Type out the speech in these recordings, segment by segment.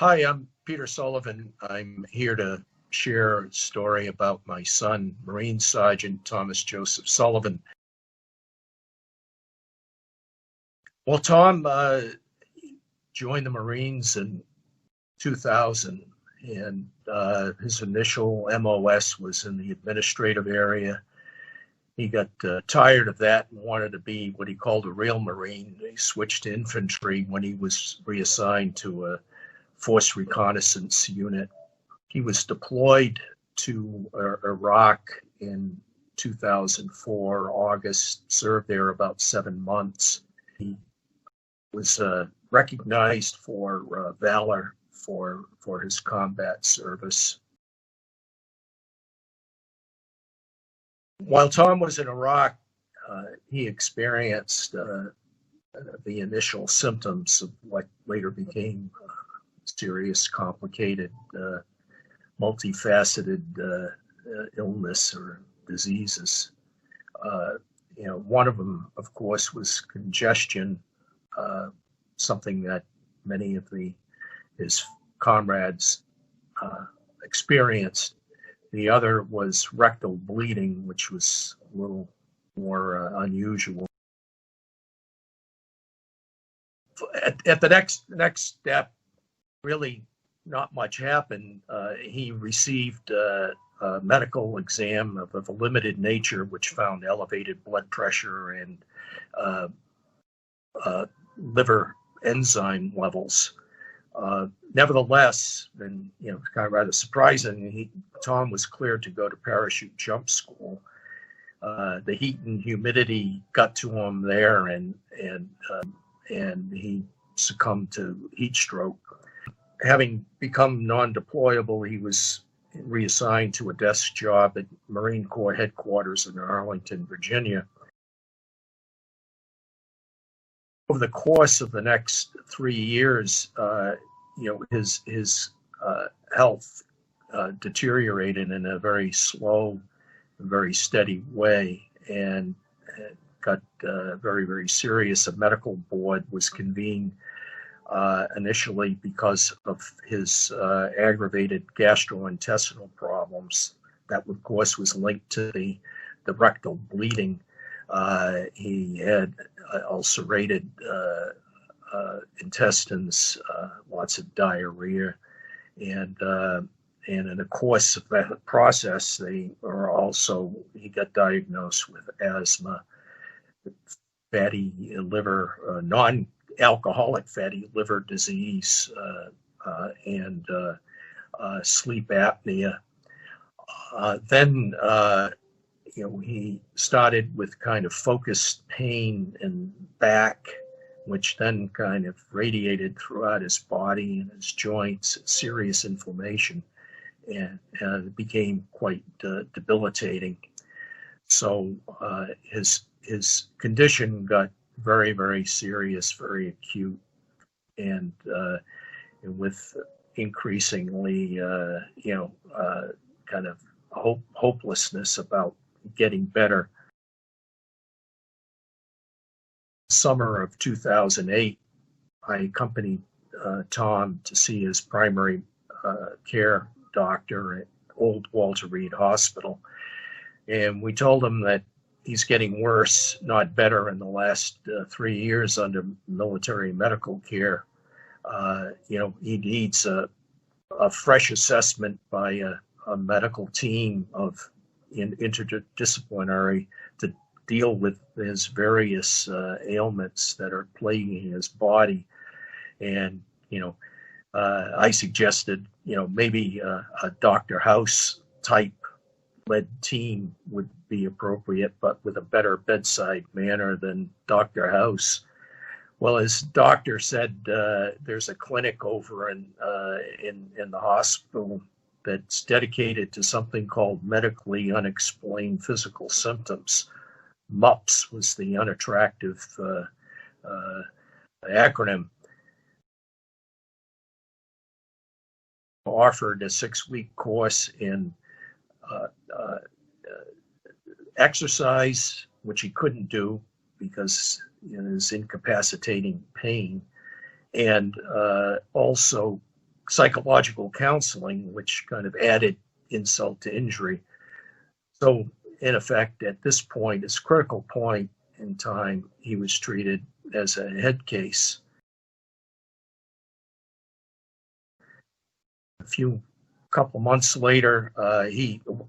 Hi, I'm Peter Sullivan. I'm here to share a story about my son, Marine Sergeant Thomas Joseph Sullivan. Well, Tom joined the Marines in 2000, and his initial MOS was in the administrative area. He got tired of that and wanted to be what he called a real Marine. He switched to infantry when he was reassigned to a force reconnaissance unit. He was deployed to Iraq in 2004, August, served there about 7 months. He was recognized for valor for his combat service. While Tom was in Iraq, he experienced the initial symptoms of what later became serious, complicated, multifaceted illness or diseases. One of them, of course, was congestion, something that many of his comrades experienced. The other was rectal bleeding, which was a little more unusual. At the next step, really not much happened. He received a medical exam of a limited nature, which found elevated blood pressure and liver enzyme levels. Nevertheless, and kind of rather surprising, Tom was cleared to go to parachute jump school. The heat and humidity got to him there, and he succumbed to heat stroke. Having become non-deployable, he was reassigned to a desk job at Marine Corps headquarters in Arlington, Virginia. Over the course of the next 3 years, his health deteriorated in a very slow, very steady way, and got very, very serious. A medical board was convened initially because of his aggravated gastrointestinal problems. That, of course, was linked to the rectal bleeding. He had ulcerated intestines, lots of diarrhea, and in the course of that process, he got diagnosed with asthma, fatty liver, non-alcoholic fatty liver disease, and sleep apnea. Then he started with kind of focused pain in back, which then kind of radiated throughout his body and his joints, serious inflammation, and it became quite debilitating. So his condition got very, very serious, very acute, and with increasingly, kind of hopelessness about getting better. Summer of 2008, I accompanied Tom to see his primary care doctor at Old Walter Reed Hospital, and we told him that he's getting worse, not better, in the last 3 years under military medical care. He needs a fresh assessment by a medical team of interdisciplinary to deal with his various ailments that are plaguing his body. And, I suggested, maybe a Dr. House type led team would be appropriate, but with a better bedside manner than Dr. House. Well, his doctor said there's a clinic over in the hospital that's dedicated to something called medically unexplained physical symptoms. MUPS was the unattractive acronym. Offered a 6-week course in exercise, which he couldn't do because his incapacitating pain, and also psychological counseling, which kind of added insult to injury. So, in effect, at this point, this critical point in time, he was treated as a head case. Couple months later, he was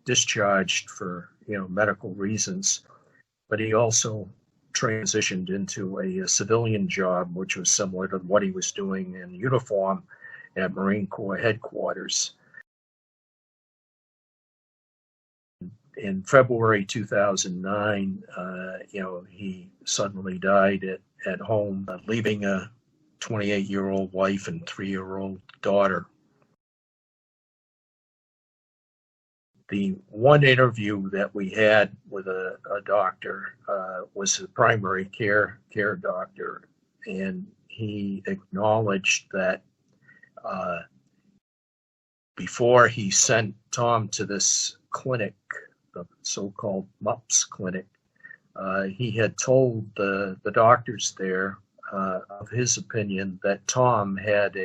discharged for medical reasons, but he also transitioned into a civilian job, which was similar to what he was doing in uniform at Marine Corps headquarters. In February 2009, he suddenly died at home, leaving a 28-year-old wife and 3-year-old daughter. The one interview that we had with a doctor was a primary care doctor, and he acknowledged that before he sent Tom to this clinic, the so-called MUPS clinic, he had told the doctors there of his opinion that Tom had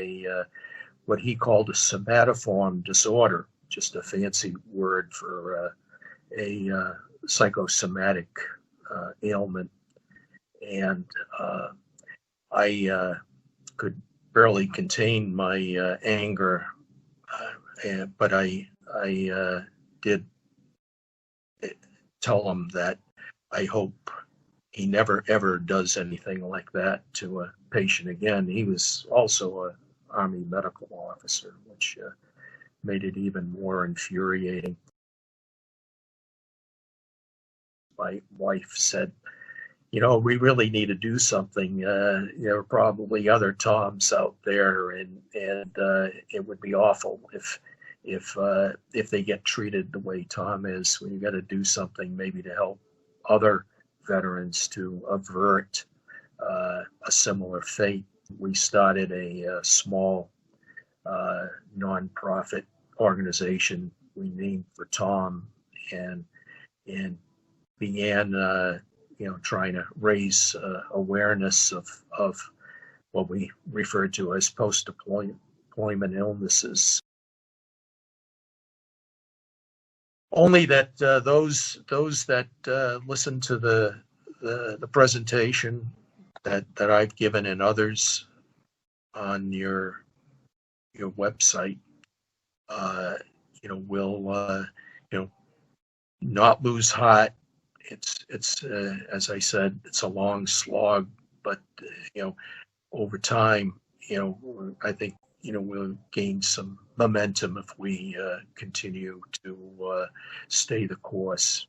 what he called a somatoform disorder, just a fancy word for a psychosomatic ailment. And I could barely contain my anger, but I did tell him that I hope he never ever does anything like that to a patient again. He was also an Army medical officer, which made it even more infuriating. My wife said, we really need to do something. There are probably other Toms out there, and it would be awful if they get treated the way Tom is. We got to do something maybe to help other veterans to avert a similar fate. We started a small nonprofit organization we named for Tom, and began trying to raise awareness of what we refer to as post-deployment illnesses. Only that those that listen to the presentation that I've given and others on your website, will not lose heart. It's as I said, it's a long slog, but over time, I think we'll gain some momentum if we continue to stay the course.